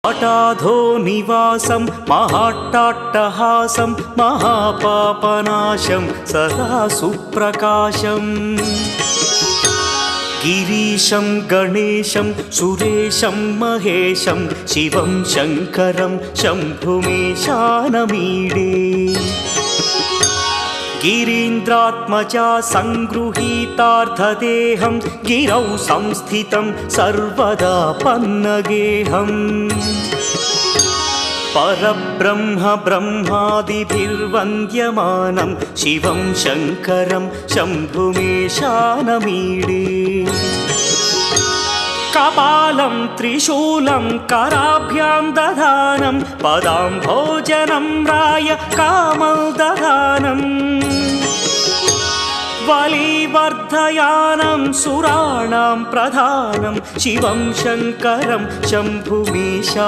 हठाधो निवासं महाट्टाट्टहासं महापापनाशं सदा सुप्रकाशम् गिरीशं गणेशं सुरेशं महेशं शिवं शङ्करं शम्भुमीशानमीडे गिरीन्द्रात्मजा सङ्गृहीतार्थदेहं गिरौ संस्थितं सर्वदा पन्नगेहम् परब्रह्म ब्रह्मादिभिर्वन्द्यमानं शिवं शङ्करं शम्भुमीशानमीडे कपालं त्रिशूलं कराभ्यां दधानं पदाम्भोजनं राय कामदधानं बलिवर्धयानं सुराणां प्रधानं शिवं शङ्करं शम्भुमीशा